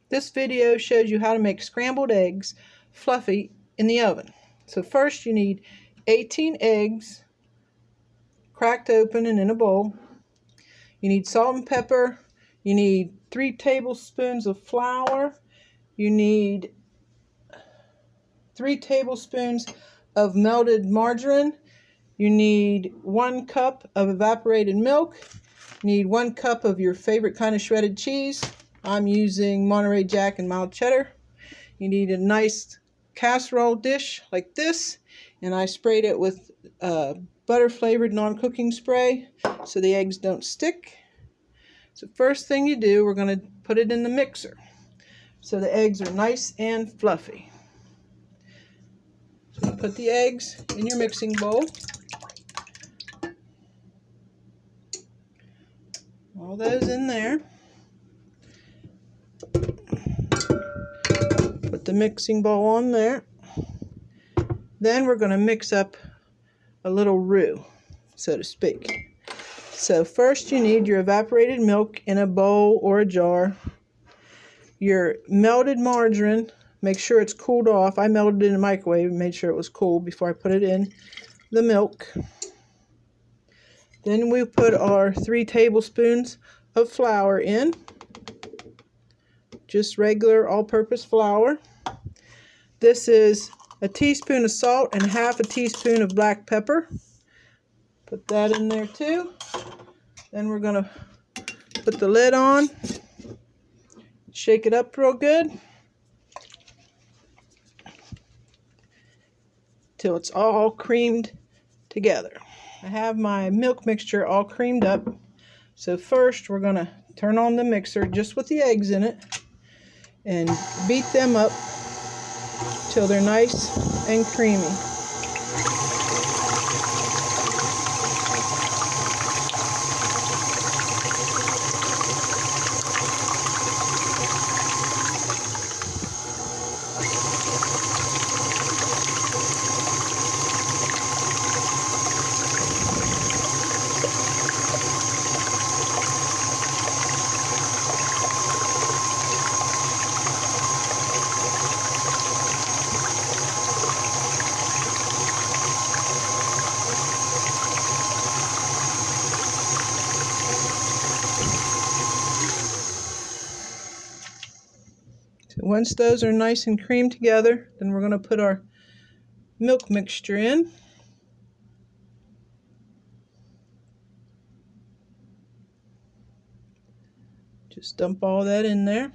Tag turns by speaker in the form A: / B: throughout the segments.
A: This video shows you how to make scrambled eggs fluffy in the oven. So first you need 18 eggs cracked open and in a bowl. You need salt and pepper. You need 3 tablespoons of flour. You need 3 tablespoons of melted margarine. You need 1 cup of evaporated milk. You need 1 cup of your favorite kind of shredded cheese. I'm using Monterey Jack and mild cheddar. You need a nice casserole dish like this, and I sprayed it with butter flavored non-cooking spray so the eggs don't stick. So first thing you do, we're going to put it in the mixer so the eggs are nice and fluffy. So you put the eggs in your mixing bowl. All those in there. Put the mixing bowl on there. Then we're going to mix up a little roux, so to speak. So first you need your evaporated milk in a bowl or a jar. Your melted margarine, make sure it's cooled off. I melted it in the microwave and made sure it was cool before I put it in the milk. Then we put our 3 tablespoons of flour in. Just regular all-purpose flour. This is a teaspoon of salt and half a teaspoon of black pepper. Put that in there too. Then we're going to put the lid on. Shake it up real good till it's all creamed together. I have my milk mixture all creamed up. So first we're going to turn on the mixer just with the eggs in it and beat them up till they're nice and creamy. Once those are nice and creamed together, then we're going to put our milk mixture in. Just dump all that in there.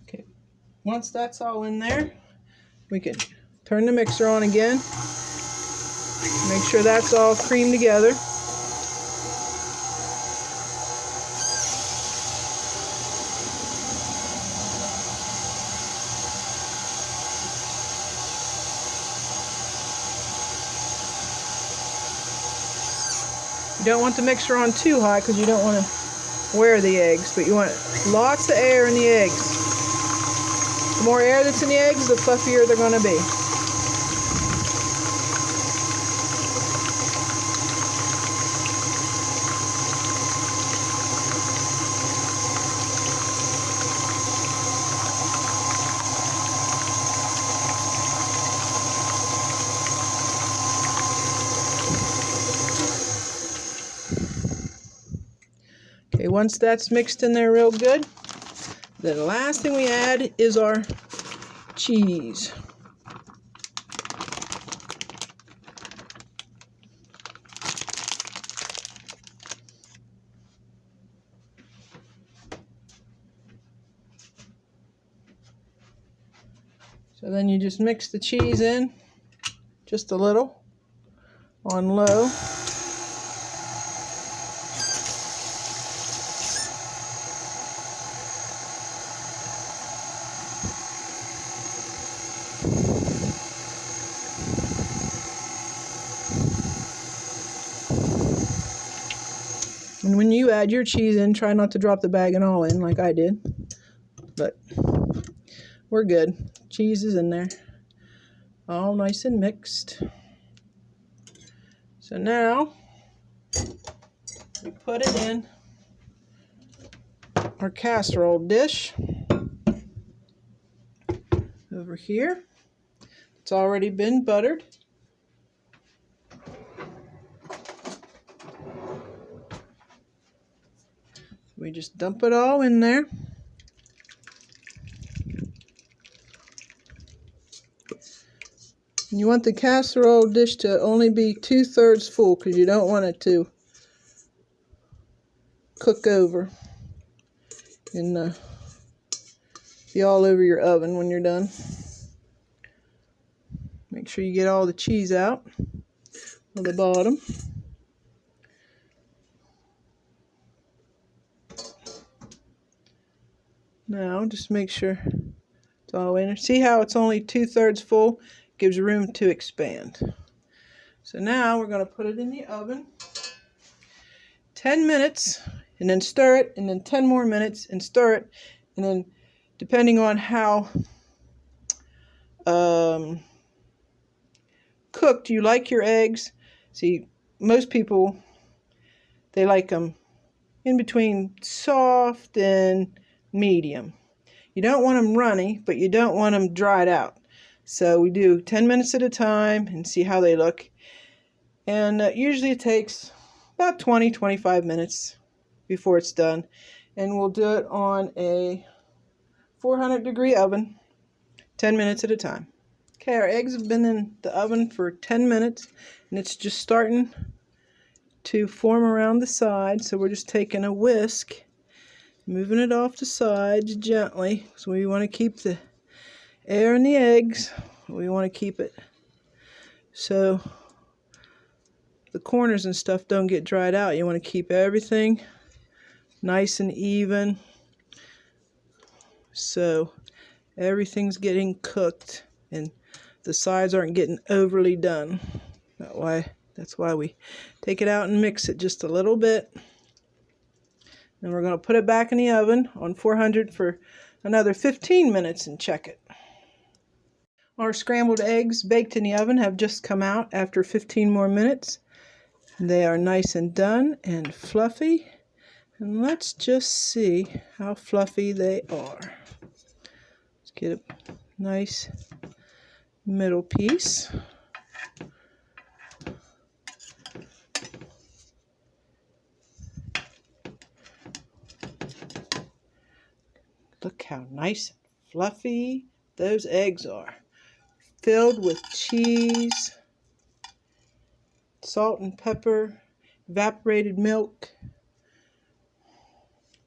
A: Okay, once that's all in there, we can turn the mixer on again. Make sure that's all creamed together. You don't want the mixer on too high because you don't want to wear the eggs, but you want lots of air in the eggs. The more air that's in the eggs, the fluffier they're going to be. Okay, once that's mixed in there real good, the last thing we add is our cheese. So then you just mix the cheese in, just a little, on low. And when you add your cheese in, try not to drop the bag and all in like I did. But we're good. Cheese is in there. All nice and mixed. So now we put it in our casserole dish over here. It's already been buttered. We just dump it all in there. You want the casserole dish to only be 2/3 full because you don't want it to cook over and be all over your oven when you're done. Make sure you get all the cheese out of the bottom. Now just make sure it's all in there. See how it's only 2/3 full? Gives room to expand. So now we're going to put it in the oven 10 minutes and then stir it, and then 10 more minutes and stir it, and then depending on how cooked you like your eggs. See, most people, they like them in between soft and medium. You don't want them runny, but you don't want them dried out. So we do 10 minutes at a time and see how they look. And usually it takes about 20-25 minutes before it's done. And we'll do it on a 400-degree oven, 10 minutes at a time. Okay, our eggs have been in the oven for 10 minutes, and it's just starting to form around the sides. So we're just taking a whisk, moving it off the sides gently. So we want to keep the air in the eggs. We want to keep it so the corners and stuff don't get dried out. You want to keep everything nice and even so everything's getting cooked and the sides aren't getting overly done. That's why we take it out and mix it just a little bit. And we're going to put it back in the oven on 400 for another 15 minutes and check it. Our scrambled eggs baked in the oven have just come out after 15 more minutes. They are nice and done and fluffy. And let's just see how fluffy they are. Let's get a nice middle piece. Look how nice and fluffy those eggs are. Filled with cheese, salt and pepper, evaporated milk.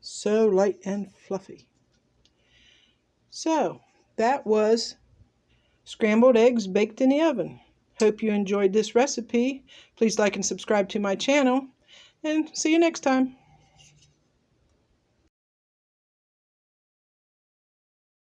A: So light and fluffy. So that was scrambled eggs baked in the oven. Hope you enjoyed this recipe. Please like and subscribe to my channel, and see you next time.